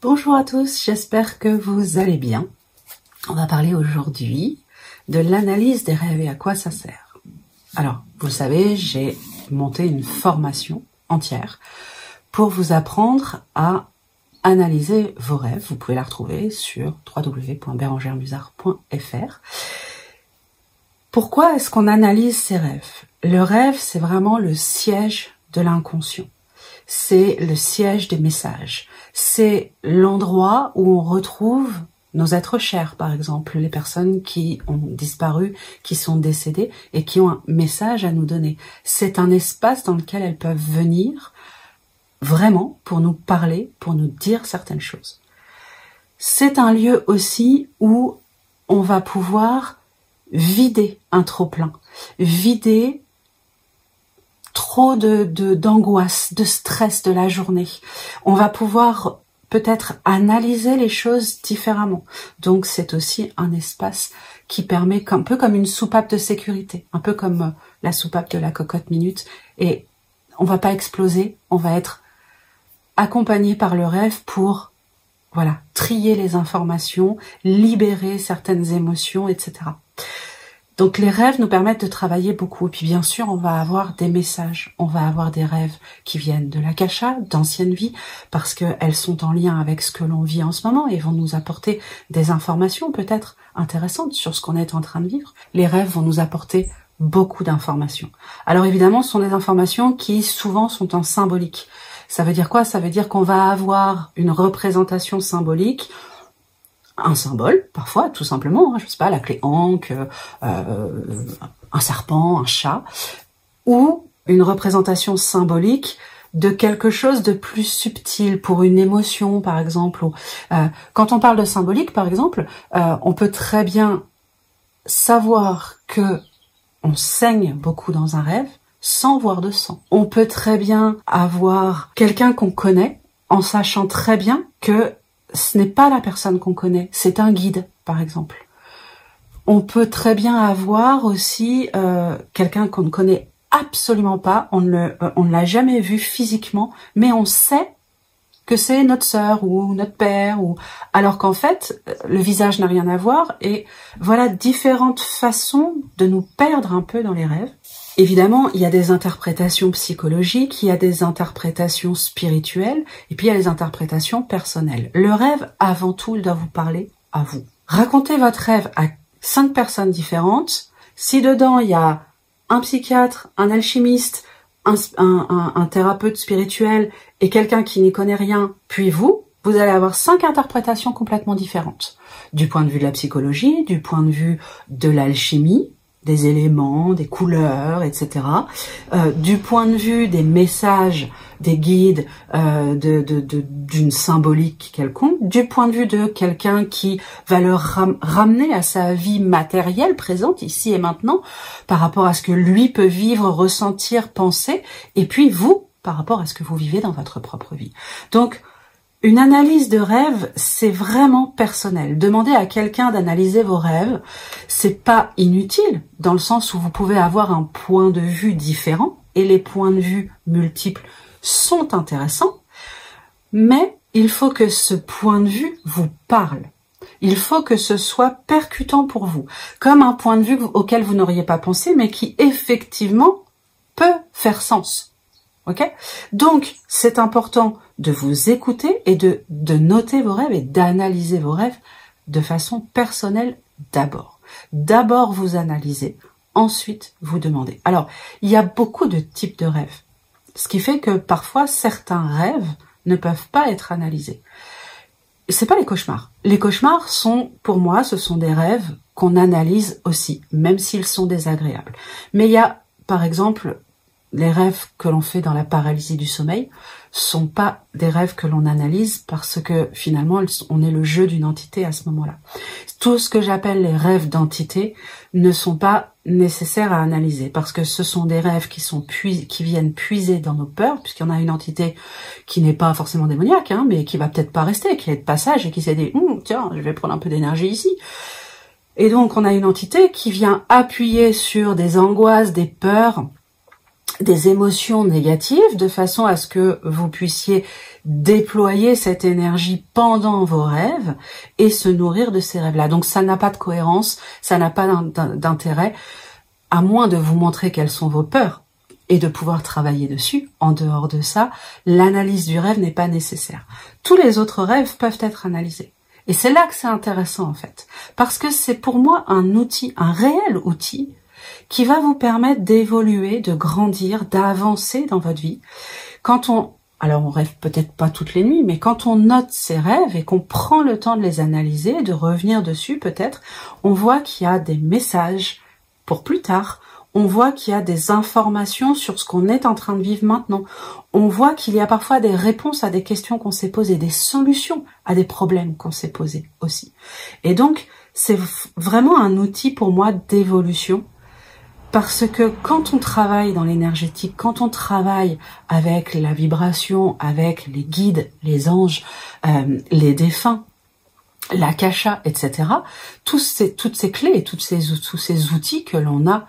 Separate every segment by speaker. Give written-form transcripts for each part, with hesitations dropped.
Speaker 1: Bonjour à tous, j'espère que vous allez bien. On va parler aujourd'hui de l'analyse des rêves et à quoi ça sert. Alors, vous le savez, j'ai monté une formation entière pour vous apprendre à analyser vos rêves. Vous pouvez la retrouver sur www.berangermusard.fr. Pourquoi est-ce qu'on analyse ces rêves? Le rêve, c'est vraiment le siège de l'inconscient. C'est le siège des messages. C'est l'endroit où on retrouve nos êtres chers, par exemple, les personnes qui ont disparu, qui sont décédées et qui ont un message à nous donner. C'est un espace dans lequel elles peuvent venir vraiment pour nous parler, pour nous dire certaines choses. C'est un lieu aussi où on va pouvoir vider un trop-plein, vider trop d'angoisse, de stress de la journée. On va pouvoir peut-être analyser les choses différemment. Donc c'est aussi un espace qui permet un peu comme une soupape de sécurité, un peu comme la soupape de la cocotte minute. Et on va pas exploser, on va être accompagné par le rêve pour voilà trier les informations, libérer certaines émotions, etc. Donc les rêves nous permettent de travailler beaucoup. Et puis bien sûr, on va avoir des messages. On va avoir des rêves qui viennent de l'akasha, d'anciennes vies, parce qu'elles sont en lien avec ce que l'on vit en ce moment et vont nous apporter des informations peut-être intéressantes sur ce qu'on est en train de vivre. Les rêves vont nous apporter beaucoup d'informations. Alors évidemment, ce sont des informations qui souvent sont en symbolique. Ça veut dire quoi? Ça veut dire qu'on va avoir une représentation symbolique, un symbole, parfois, tout simplement, je sais pas, la clé Ankh, un serpent, un chat, ou une représentation symbolique de quelque chose de plus subtil, pour une émotion, par exemple. Quand on parle de symbolique, par exemple, on peut très bien savoir que on saigne beaucoup dans un rêve sans voir de sang. On peut très bien avoir quelqu'un qu'on connaît en sachant très bien que ce n'est pas la personne qu'on connaît, c'est un guide, par exemple. On peut très bien avoir aussi quelqu'un qu'on ne connaît absolument pas, on ne l'a jamais vu physiquement, mais on sait que c'est notre sœur ou notre père, alors qu'en fait, le visage n'a rien à voir, et voilà différentes façons de nous perdre un peu dans les rêves. Évidemment, il y a des interprétations psychologiques, il y a des interprétations spirituelles, et puis il y a les interprétations personnelles. Le rêve, avant tout, il doit vous parler à vous. Racontez votre rêve à 5 personnes différentes. Si dedans, il y a un psychiatre, un alchimiste, un thérapeute spirituel et quelqu'un qui n'y connaît rien, puis vous allez avoir 5 interprétations complètement différentes. Du point de vue de la psychologie, du point de vue de l'alchimie, des éléments, des couleurs, etc. Du point de vue des messages, des guides, d'une symbolique quelconque, du point de vue de quelqu'un qui va le ramener à sa vie matérielle présente, ici et maintenant, par rapport à ce que lui peut vivre, ressentir, penser, et puis vous, par rapport à ce que vous vivez dans votre propre vie. Donc, une analyse de rêve, c'est vraiment personnel. Demandez à quelqu'un d'analyser vos rêves, c'est pas inutile, dans le sens où vous pouvez avoir un point de vue différent, et les points de vue multiples sont intéressants, mais il faut que ce point de vue vous parle. Il faut que ce soit percutant pour vous, comme un point de vue auquel vous n'auriez pas pensé, mais qui effectivement peut faire sens. Ok? Donc, c'est important de vous écouter et de noter vos rêves et d'analyser vos rêves de façon personnelle d'abord. D'abord, vous analysez, ensuite, vous demandez. Alors, il y a beaucoup de types de rêves, ce qui fait que parfois, certains rêves ne peuvent pas être analysés. C'est pas les cauchemars. Les cauchemars sont, pour moi, ce sont des rêves qu'on analyse aussi, même s'ils sont désagréables. Mais il y a, par exemple, les rêves que l'on fait dans la paralysie du sommeil sont pas des rêves que l'on analyse parce que finalement on est le jeu d'une entité à ce moment-là. Tout ce que j'appelle les rêves d'entité ne sont pas nécessaires à analyser parce que ce sont des rêves qui viennent puiser dans nos peurs, puisqu'il y en a une entité qui n'est pas forcément démoniaque, hein, mais qui va peut-être pas rester, qui est de passage et qui s'est dit tiens, je vais prendre un peu d'énergie ici. Et donc on a une entité qui vient appuyer sur des angoisses, des peurs des émotions négatives de façon à ce que vous puissiez déployer cette énergie pendant vos rêves et se nourrir de ces rêves-là. Donc ça n'a pas de cohérence, ça n'a pas d'intérêt, à moins de vous montrer quelles sont vos peurs et de pouvoir travailler dessus. En dehors de ça, l'analyse du rêve n'est pas nécessaire. Tous les autres rêves peuvent être analysés. Et c'est là que c'est intéressant en fait, parce que c'est pour moi un outil, un réel outil, qui va vous permettre d'évoluer, de grandir, d'avancer dans votre vie. Alors on rêve peut-être pas toutes les nuits, mais quand on note ses rêves et qu'on prend le temps de les analyser, de revenir dessus peut-être, on voit qu'il y a des messages pour plus tard, on voit qu'il y a des informations sur ce qu'on est en train de vivre maintenant, on voit qu'il y a parfois des réponses à des questions qu'on s'est posées, des solutions à des problèmes qu'on s'est posés aussi. Et donc, c'est vraiment un outil pour moi d'évolution. Parce que quand on travaille dans l'énergétique, quand on travaille avec la vibration, avec les guides, les anges, les défunts, l'akasha, etc., toutes ces clés et tous ces outils que l'on a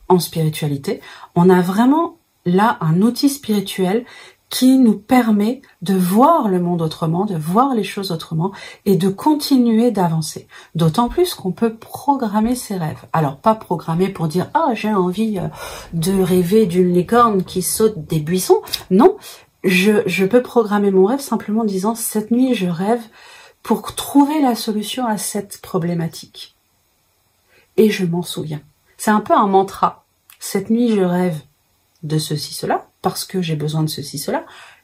Speaker 1: en spiritualité, on a vraiment là un outil spirituel qui nous permet de voir le monde autrement, de voir les choses autrement et de continuer d'avancer. D'autant plus qu'on peut programmer ses rêves. Alors pas programmer pour dire « Ah, j'ai envie de rêver d'une licorne qui saute des buissons ». Non, je peux programmer mon rêve simplement en disant « Cette nuit, je rêve pour trouver la solution à cette problématique. » Et je m'en souviens. C'est un peu un mantra. Cette nuit, je rêve de ceci, cela, parce que j'ai besoin de ceci, cela,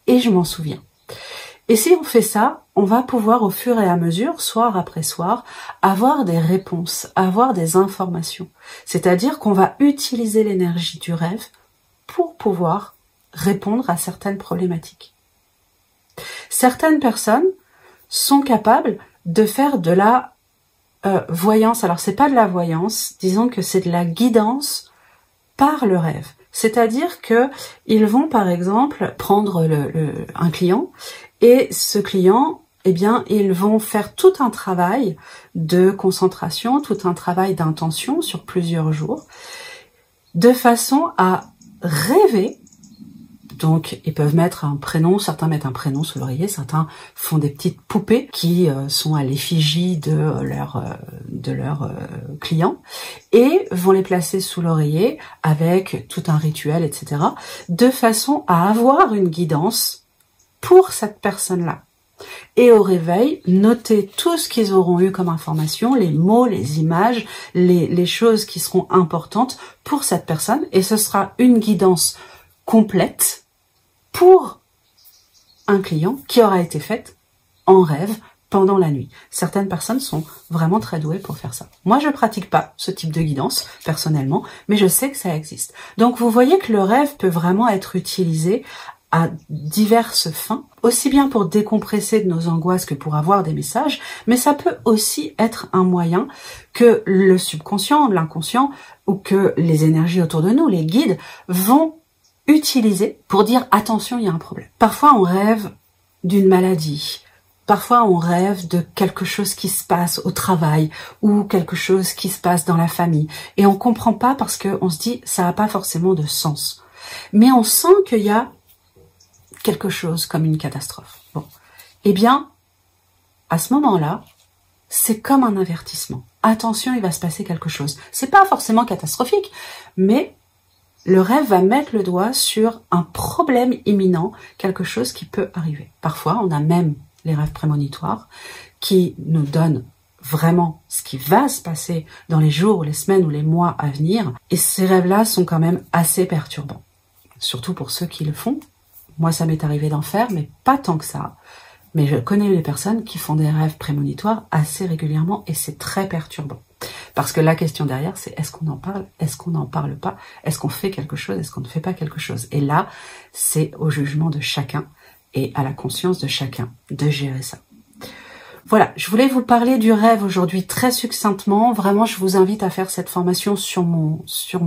Speaker 1: et je m'en souviens. Et si on fait ça, on va pouvoir au fur et à mesure, soir après soir, avoir des réponses, avoir des informations. C'est-à-dire qu'on va utiliser l'énergie du rêve pour pouvoir répondre à certaines problématiques. Certaines personnes sont capables de faire de la voyance. Alors c'est pas de la voyance, disons que c'est de la guidance par le rêve. C'est-à-dire que ils vont par exemple prendre un client et ce client, eh bien, ils vont faire tout un travail de concentration, tout un travail d'intention sur plusieurs jours, de façon à rêver. Donc, ils peuvent mettre un prénom, certains mettent un prénom sous l'oreiller, certains font des petites poupées qui sont à l'effigie de leur client et vont les placer sous l'oreiller avec tout un rituel, etc., de façon à avoir une guidance pour cette personne-là. Et au réveil, noter tout ce qu'ils auront eu comme information, les mots, les images, les choses qui seront importantes pour cette personne, et ce sera une guidance complète pour un client qui aura été faite en rêve pendant la nuit. Certaines personnes sont vraiment très douées pour faire ça. Moi, je pratique pas ce type de guidance, personnellement, mais je sais que ça existe. Donc, vous voyez que le rêve peut vraiment être utilisé à diverses fins, aussi bien pour décompresser de nos angoisses que pour avoir des messages, mais ça peut aussi être un moyen que le subconscient, l'inconscient, ou que les énergies autour de nous, les guides, vont utiliser pour dire attention, il y a un problème. Parfois on rêve d'une maladie, parfois on rêve de quelque chose qui se passe au travail ou quelque chose qui se passe dans la famille et on comprend pas parce que on se dit ça n'a pas forcément de sens. Mais on sent qu'il y a quelque chose comme une catastrophe. Bon, eh bien à ce moment-là, c'est comme un avertissement. Attention, il va se passer quelque chose. C'est pas forcément catastrophique, mais le rêve va mettre le doigt sur un problème imminent, quelque chose qui peut arriver. Parfois, on a même les rêves prémonitoires qui nous donnent vraiment ce qui va se passer dans les jours, les semaines ou les mois à venir. Et ces rêves-là sont quand même assez perturbants. Surtout pour ceux qui le font. Moi, ça m'est arrivé d'en faire, mais pas tant que ça. Mais je connais les personnes qui font des rêves prémonitoires assez régulièrement et c'est très perturbant. Parce que la question derrière, c'est est-ce qu'on en parle, est-ce qu'on n'en parle pas, est-ce qu'on fait quelque chose, est-ce qu'on ne fait pas quelque chose. Et là, c'est au jugement de chacun et à la conscience de chacun de gérer ça. Voilà, je voulais vous parler du rêve aujourd'hui très succinctement. Vraiment, je vous invite à faire cette formation sur mon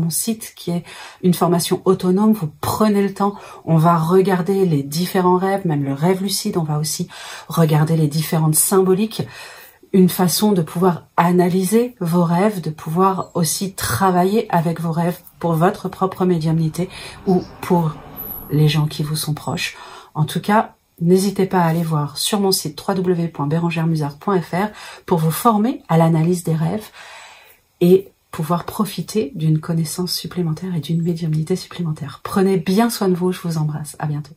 Speaker 1: site qui est une formation autonome. Vous prenez le temps, on va regarder les différents rêves, même le rêve lucide, on va aussi regarder les différentes symboliques. une façon de pouvoir analyser vos rêves, de pouvoir aussi travailler avec vos rêves pour votre propre médiumnité ou pour les gens qui vous sont proches. En tout cas, n'hésitez pas à aller voir sur mon site www.berangeremusard.fr pour vous former à l'analyse des rêves et pouvoir profiter d'une connaissance supplémentaire et d'une médiumnité supplémentaire. Prenez bien soin de vous, je vous embrasse. À bientôt.